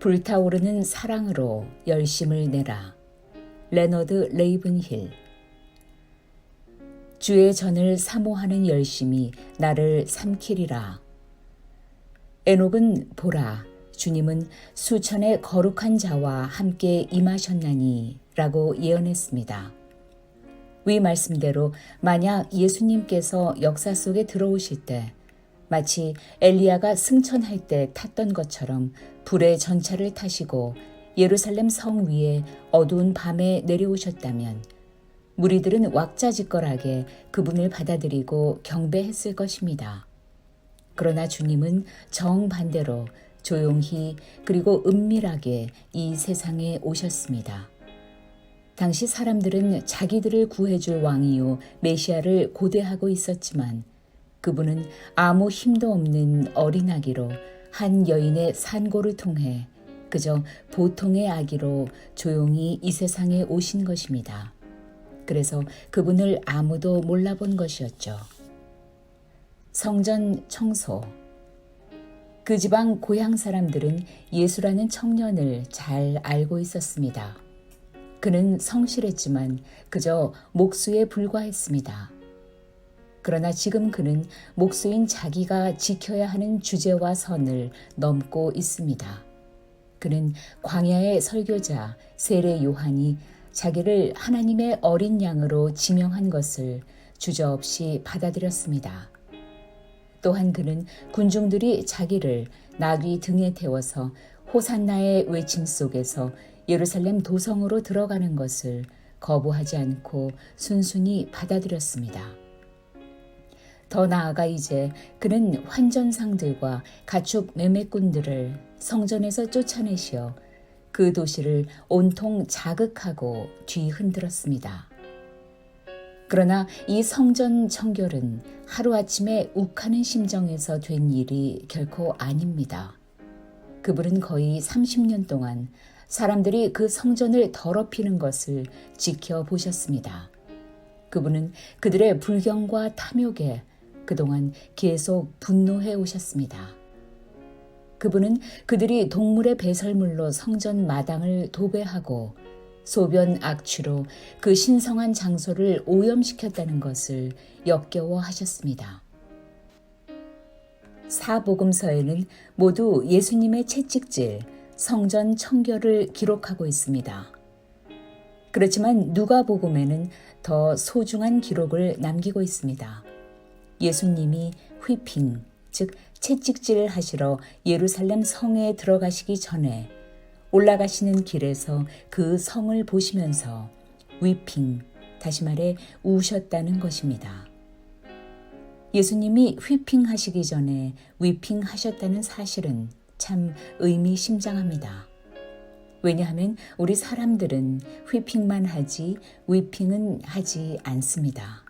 불타오르는 사랑으로 열심을 내라. 레너드 레이븐힐. 주의 전을 사모하는 열심이 나를 삼키리라. 에녹은 보라, 주님은 수천의 거룩한 자와 함께 임하셨나니 라고 예언했습니다. 위 말씀대로 만약 예수님께서 역사 속에 들어오실 때 마치 엘리야가 승천할 때 탔던 것처럼 불의 전차를 타시고 예루살렘 성 위에 어두운 밤에 내려오셨다면 무리들은 왁자지껄하게 그분을 받아들이고 경배했을 것입니다. 그러나 주님은 정반대로 조용히 그리고 은밀하게 이 세상에 오셨습니다. 당시 사람들은 자기들을 구해줄 왕이요 메시아를 고대하고 있었지만 그분은 아무 힘도 없는 어린아기로 한 여인의 산고를 통해 그저 보통의 아기로 조용히 이 세상에 오신 것입니다. 그래서 그분을 아무도 몰라본 것이었죠. 성전 청소. 그 지방 고향 사람들은 예수라는 청년을 잘 알고 있었습니다. 그는 성실했지만 그저 목수에 불과했습니다. 그러나 지금 그는 목수인 자기가 지켜야 하는 주제와 선을 넘고 있습니다. 그는 광야의 설교자 세례 요한이 자기를 하나님의 어린 양으로 지명한 것을 주저없이 받아들였습니다. 또한 그는 군중들이 자기를 나귀 등에 태워서 호산나의 외침 속에서 예루살렘 도성으로 들어가는 것을 거부하지 않고 순순히 받아들였습니다. 더 나아가 이제 그는 환전상들과 가축 매매꾼들을 성전에서 쫓아내시어 그 도시를 온통 자극하고 뒤흔들었습니다. 그러나 이 성전 청결은 하루아침에 욱하는 심정에서 된 일이 결코 아닙니다. 그분은 거의 30년 동안 사람들이 그 성전을 더럽히는 것을 지켜보셨습니다. 그분은 그들의 불경과 탐욕에 그동안 계속 분노해 오셨습니다. 그분은 그들이 동물의 배설물로 성전 마당을 도배하고 소변 악취로 그 신성한 장소를 오염시켰다는 것을 역겨워 하셨습니다. 사복음서에는 모두 예수님의 채찍질, 성전 청결을 기록하고 있습니다. 그렇지만 누가복음에는 더 소중한 기록을 남기고 있습니다. 예수님이 휘핑, 즉 채찍질을 하시러 예루살렘 성에 들어가시기 전에 올라가시는 길에서 그 성을 보시면서 위핑, 다시 말해 우셨다는 것입니다. 예수님이 휘핑하시기 전에 위핑하셨다는 사실은 참 의미심장합니다. 왜냐하면 우리 사람들은 휘핑만 하지 위핑은 하지 않습니다.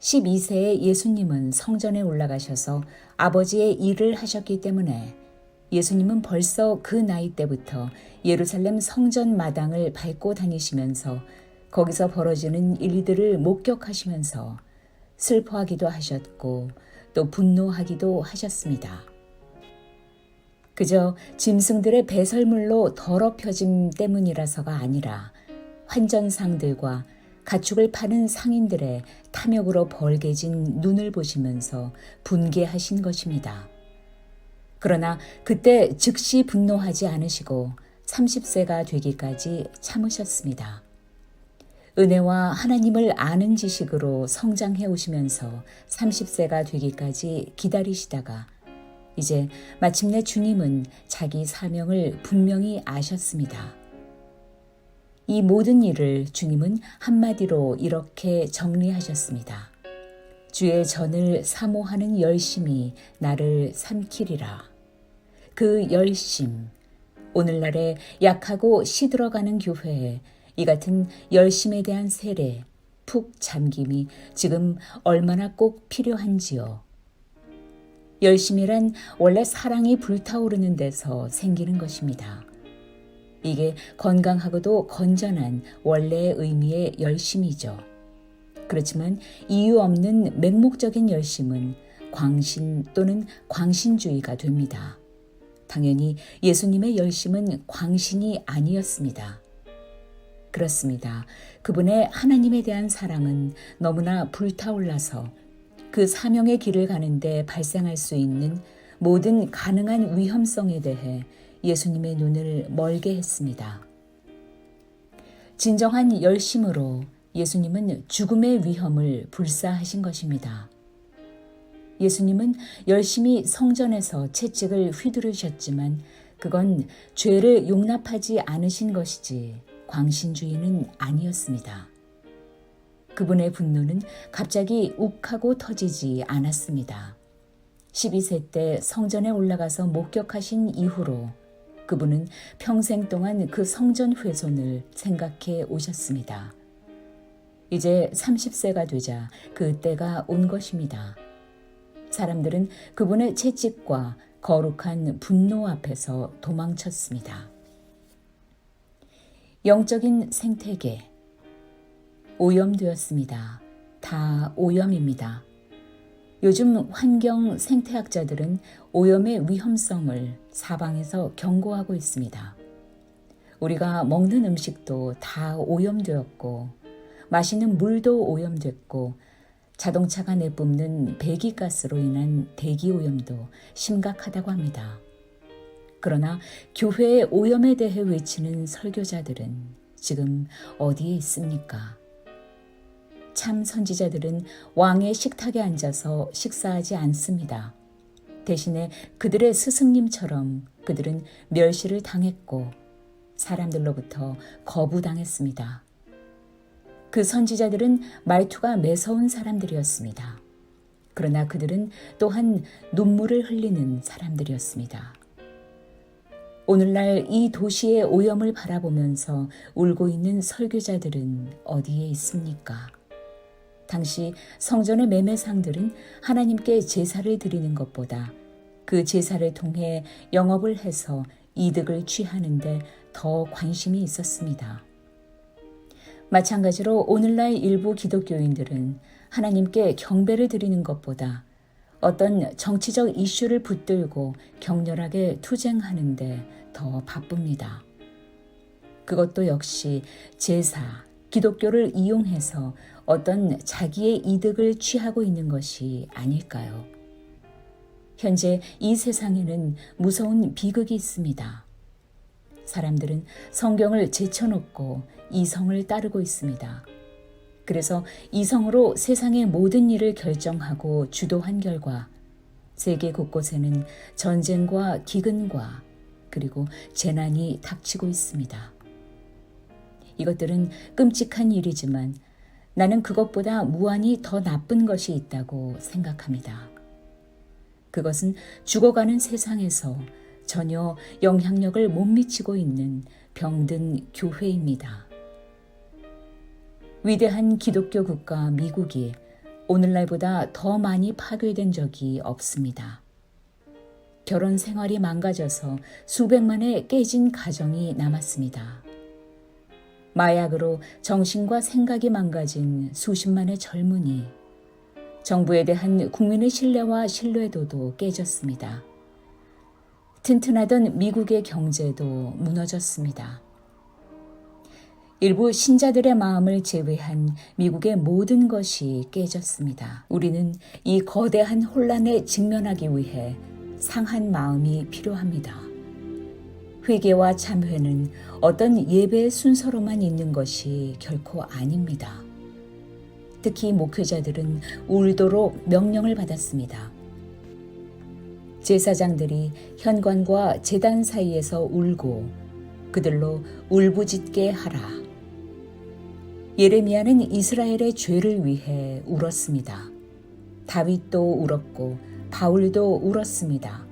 12세의 예수님은 성전에 올라가셔서 아버지의 일을 하셨기 때문에 예수님은 벌써 그 나이 때부터 예루살렘 성전 마당을 밟고 다니시면서 거기서 벌어지는 일들을 목격하시면서 슬퍼하기도 하셨고 또 분노하기도 하셨습니다. 그저 짐승들의 배설물로 더럽혀짐 때문이라서가 아니라 환전상들과 가축을 파는 상인들의 탐욕으로 벌게진 눈을 보시면서 분개하신 것입니다. 그러나 그때 즉시 분노하지 않으시고 30세가 되기까지 참으셨습니다. 은혜와 하나님을 아는 지식으로 성장해 오시면서 30세가 되기까지 기다리시다가 이제 마침내 주님은 자기 사명을 분명히 아셨습니다. 이 모든 일을 주님은 한마디로 이렇게 정리하셨습니다. 주의 전을 사모하는 열심이 나를 삼키리라. 그 열심, 오늘날의 약하고 시들어가는 교회에 이 같은 열심에 대한 세례, 푹 잠김이 지금 얼마나 꼭 필요한지요. 열심이란 원래 사랑이 불타오르는 데서 생기는 것입니다. 이게 건강하고도 건전한 원래의 의미의 열심이죠. 그렇지만 이유 없는 맹목적인 열심은 광신 또는 광신주의가 됩니다. 당연히 예수님의 열심은 광신이 아니었습니다. 그렇습니다. 그분의 하나님에 대한 사랑은 너무나 불타올라서 그 사명의 길을 가는데 발생할 수 있는 모든 가능한 위험성에 대해 예수님의 눈을 멀게 했습니다. 진정한 열심으로 예수님은 죽음의 위험을 불사하신 것입니다. 예수님은 열심히 성전에서 채찍을 휘두르셨지만 그건 죄를 용납하지 않으신 것이지 광신주의는 아니었습니다. 그분의 분노는 갑자기 욱하고 터지지 않았습니다. 12세 때 성전에 올라가서 목격하신 이후로 그분은 평생 동안 그 성전 훼손을 생각해 오셨습니다. 이제 30세가 되자 그 때가 온 것입니다. 사람들은 그분의 채찍과 거룩한 분노 앞에서 도망쳤습니다. 영적인 생태계, 오염되었습니다. 다 오염입니다. 요즘 환경 생태학자들은 오염의 위험성을 사방에서 경고하고 있습니다. 우리가 먹는 음식도 다 오염되었고, 마시는 물도 오염됐고, 자동차가 내뿜는 배기가스로 인한 대기 오염도 심각하다고 합니다. 그러나 교회의 오염에 대해 외치는 설교자들은 지금 어디에 있습니까? 참 선지자들은 왕의 식탁에 앉아서 식사하지 않습니다. 대신에 그들의 스승님처럼 그들은 멸시를 당했고 사람들로부터 거부당했습니다. 그 선지자들은 말투가 매서운 사람들이었습니다. 그러나 그들은 또한 눈물을 흘리는 사람들이었습니다. 오늘날 이 도시의 오염을 바라보면서 울고 있는 설교자들은 어디에 있습니까? 당시 성전의 매매상들은 하나님께 제사를 드리는 것보다 그 제사를 통해 영업을 해서 이득을 취하는데 더 관심이 있었습니다. 마찬가지로 오늘날 일부 기독교인들은 하나님께 경배를 드리는 것보다 어떤 정치적 이슈를 붙들고 격렬하게 투쟁하는데 더 바쁩니다. 그것도 역시 제사, 기독교를 이용해서 어떤 자기의 이득을 취하고 있는 것이 아닐까요? 현재 이 세상에는 무서운 비극이 있습니다. 사람들은 성경을 제쳐놓고 이성을 따르고 있습니다. 그래서 이성으로 세상의 모든 일을 결정하고 주도한 결과 세계 곳곳에는 전쟁과 기근과 그리고 재난이 닥치고 있습니다. 이것들은 끔찍한 일이지만 나는 그것보다 무한히 더 나쁜 것이 있다고 생각합니다. 그것은 죽어가는 세상에서 전혀 영향력을 못 미치고 있는 병든 교회입니다. 위대한 기독교 국가 미국이 오늘날보다 더 많이 파괴된 적이 없습니다. 결혼 생활이 망가져서 수백만의 깨진 가정이 남았습니다. 마약으로 정신과 생각이 망가진 수십만의 젊은이, 정부에 대한 국민의 신뢰와 신뢰도도 깨졌습니다. 튼튼하던 미국의 경제도 무너졌습니다. 일부 신자들의 마음을 제외한 미국의 모든 것이 깨졌습니다. 우리는 이 거대한 혼란에 직면하기 위해 상한 마음이 필요합니다. 회개와 참회는 어떤 예배의 순서로만 있는 것이 결코 아닙니다. 특히 목회자들은 울도록 명령을 받았습니다. 제사장들이 현관과 제단 사이에서 울고 그들로 울부짖게 하라. 예레미야는 이스라엘의 죄를 위해 울었습니다. 다윗도 울었고 바울도 울었습니다.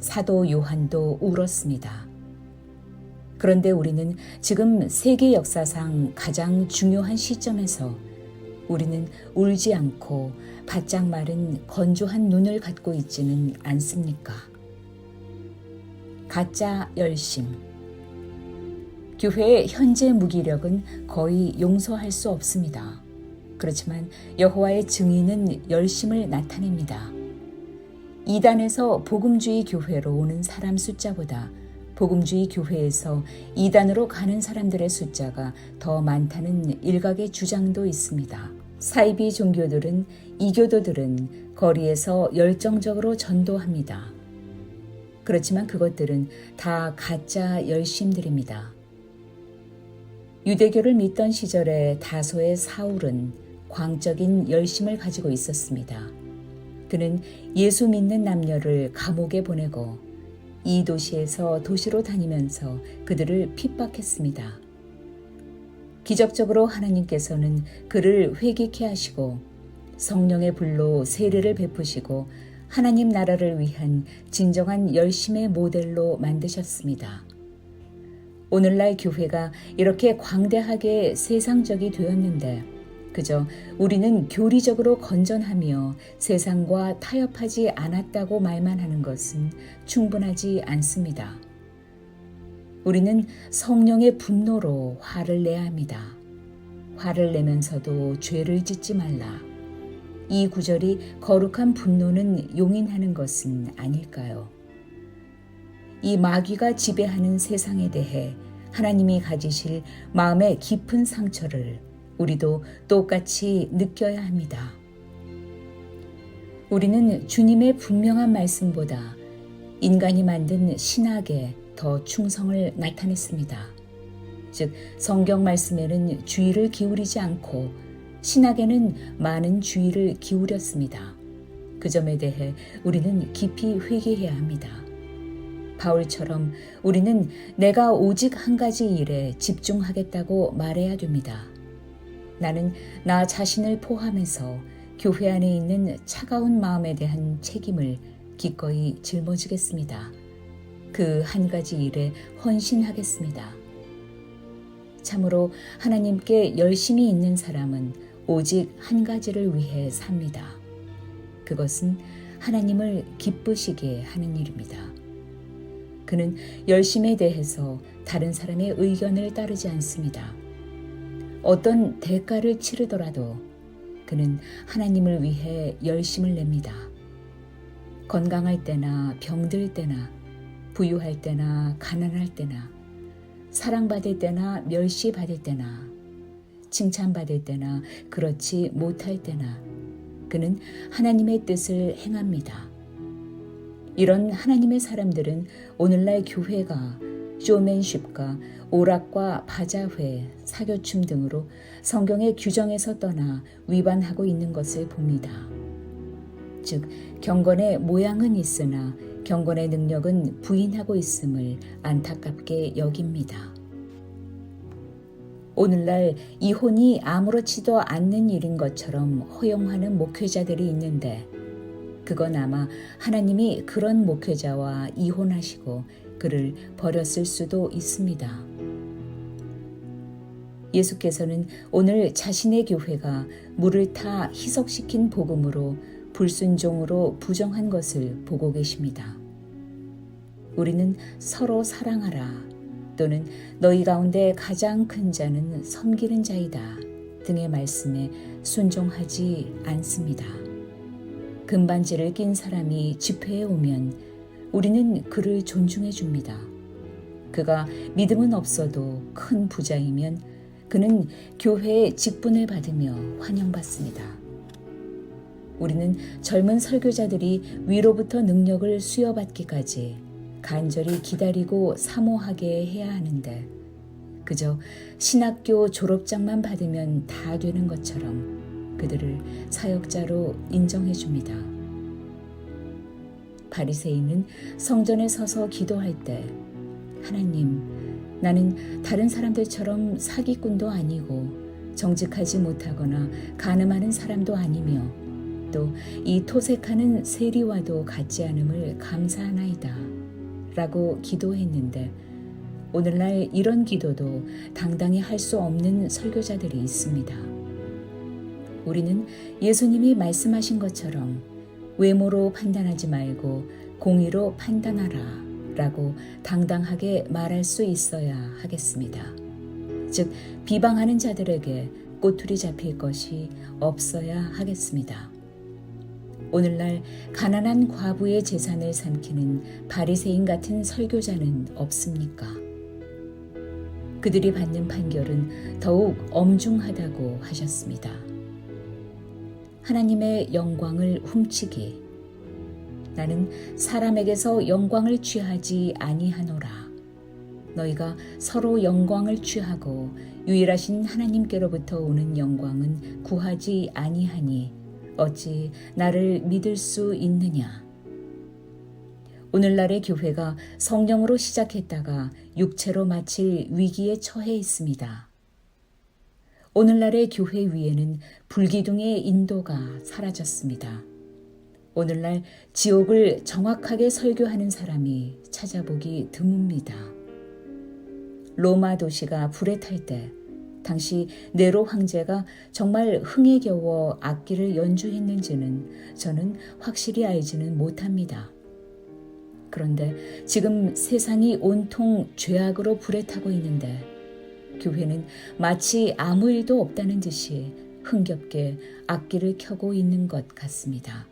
사도 요한도 울었습니다. 그런데 우리는 지금 세계 역사상 가장 중요한 시점에서 우리는 울지 않고 바짝 마른 건조한 눈을 갖고 있지는 않습니까? 가짜 열심. 교회의 현재 무기력은 거의 용서할 수 없습니다. 그렇지만 여호와의 증인은 열심을 나타냅니다. 이단에서 복음주의 교회로 오는 사람 숫자보다 복음주의 교회에서 이단으로 가는 사람들의 숫자가 더 많다는 일각의 주장도 있습니다. 사이비 종교들은 이교도들은 거리에서 열정적으로 전도합니다. 그렇지만 그것들은 다 가짜 열심들입니다. 유대교를 믿던 시절에 다소의 사울은 광적인 열심을 가지고 있었습니다. 그는 예수 믿는 남녀를 감옥에 보내고 이 도시에서 도시로 다니면서 그들을 핍박했습니다. 기적적으로 하나님께서는 그를 회개케 하시고 성령의 불로 세례를 베푸시고 하나님 나라를 위한 진정한 열심의 모델로 만드셨습니다. 오늘날 교회가 이렇게 광대하게 세상적이 되었는데 그저 우리는 교리적으로 건전하며 세상과 타협하지 않았다고 말만 하는 것은 충분하지 않습니다. 우리는 성령의 분노로 화를 내야 합니다. 화를 내면서도 죄를 짓지 말라. 이 구절이 거룩한 분노는 용인하는 것은 아닐까요? 이 마귀가 지배하는 세상에 대해 하나님이 가지실 마음의 깊은 상처를 우리도 똑같이 느껴야 합니다. 우리는 주님의 분명한 말씀보다 인간이 만든 신학에 더 충성을 나타냈습니다. 즉 성경 말씀에는 주의를 기울이지 않고 신학에는 많은 주의를 기울였습니다. 그 점에 대해 우리는 깊이 회개해야 합니다. 바울처럼 우리는 내가 오직 한 가지 일에 집중하겠다고 말해야 됩니다. 나는 나 자신을 포함해서 교회 안에 있는 차가운 마음에 대한 책임을 기꺼이 짊어지겠습니다. 그 한 가지 일에 헌신하겠습니다. 참으로 하나님께 열심히 있는 사람은 오직 한 가지를 위해 삽니다. 그것은 하나님을 기쁘시게 하는 일입니다. 그는 열심에 대해서 다른 사람의 의견을 따르지 않습니다. 어떤 대가를 치르더라도 그는 하나님을 위해 열심을 냅니다. 건강할 때나 병들 때나 부유할 때나 가난할 때나 사랑받을 때나 멸시받을 때나 칭찬받을 때나 그렇지 못할 때나 그는 하나님의 뜻을 행합니다. 이런 하나님의 사람들은 오늘날 교회가 쇼맨십과 오락과 바자회, 사교춤 등으로 성경의 규정에서 떠나 위반하고 있는 것을 봅니다. 즉 경건의 모양은 있으나 경건의 능력은 부인하고 있음을 안타깝게 여깁니다. 오늘날 이혼이 아무렇지도 않는 일인 것처럼 허용하는 목회자들이 있는데 그건 아마 하나님이 그런 목회자와 이혼하시고 그를 버렸을 수도 있습니다. 예수께서는 오늘 자신의 교회가 물을 타 희석시킨 복음으로 불순종으로 부정한 것을 보고 계십니다. 우리는 서로 사랑하라 또는 너희 가운데 가장 큰 자는 섬기는 자이다 등의 말씀에 순종하지 않습니다. 금반지를 낀 사람이 집회에 오면 우리는 그를 존중해 줍니다. 그가 믿음은 없어도 큰 부자이면 그는 교회의 직분을 받으며 환영받습니다. 우리는 젊은 설교자들이 위로부터 능력을 수여받기까지 간절히 기다리고 사모하게 해야 하는데 그저 신학교 졸업장만 받으면 다 되는 것처럼 그들을 사역자로 인정해 줍니다. 바리새인은 성전에 서서 기도할 때 하나님, 나는 다른 사람들처럼 사기꾼도 아니고 정직하지 못하거나 간음하는 사람도 아니며 또 이 토색하는 세리와도 같지 않음을 감사하나이다 라고 기도했는데 오늘날 이런 기도도 당당히 할 수 없는 설교자들이 있습니다. 우리는 예수님이 말씀하신 것처럼 외모로 판단하지 말고 공의로 판단하라 라고 당당하게 말할 수 있어야 하겠습니다. 즉 비방하는 자들에게 꼬투리 잡힐 것이 없어야 하겠습니다. 오늘날 가난한 과부의 재산을 삼키는 바리새인 같은 설교자는 없습니까? 그들이 받는 판결은 더욱 엄중하다고 하셨습니다. 하나님의 영광을 훔치기. 나는 사람에게서 영광을 취하지 아니하노라. 너희가 서로 영광을 취하고 유일하신 하나님께로부터 오는 영광은 구하지 아니하니 어찌 나를 믿을 수 있느냐. 오늘날의 교회가 성령으로 시작했다가 육체로 마칠 위기에 처해 있습니다. 오늘날의 교회 위에는 불기둥의 인도가 사라졌습니다. 오늘날 지옥을 정확하게 설교하는 사람이 찾아보기 드뭅니다. 로마 도시가 불에 탈 때 당시 네로 황제가 정말 흥에 겨워 악기를 연주했는지는 저는 확실히 알지는 못합니다. 그런데 지금 세상이 온통 죄악으로 불에 타고 있는데 교회는 마치 아무 일도 없다는 듯이 흥겹게 악기를 켜고 있는 것 같습니다.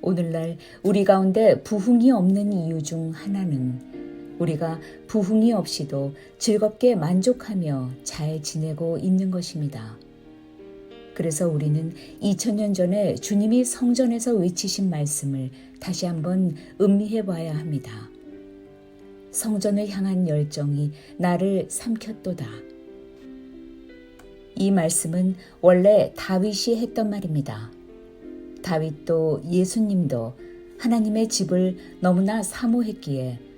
오늘날 우리 가운데 부흥이 없는 이유 중 하나는 우리가 부흥이 없이도 즐겁게 만족하며 잘 지내고 있는 것입니다. 그래서 우리는 2000년 전에 주님이 성전에서 외치신 말씀을 다시 한번 음미해 봐야 합니다. 성전을 향한 열정이 나를 삼켰도다. 이 말씀은 원래 다윗이 했던 말입니다. 다윗도 예수님도 하나님의 집을 너무나 사모했기에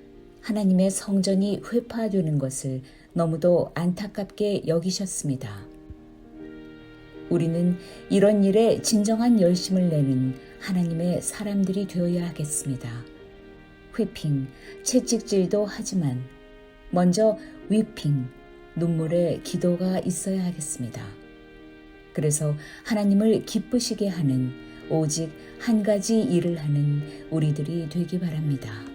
하나님의 성전이 회파되는 것을 너무도 안타깝게 여기셨습니다. 우리는 이런 일에 진정한 열심을 내는 하나님의 사람들이 되어야 하겠습니다. 회핑, 채찍질도 하지만 먼저 위핑, 눈물의 기도가 있어야 하겠습니다. 그래서 하나님을 기쁘시게 하는 오직 한 가지 일을 하는 우리들이 되기 바랍니다.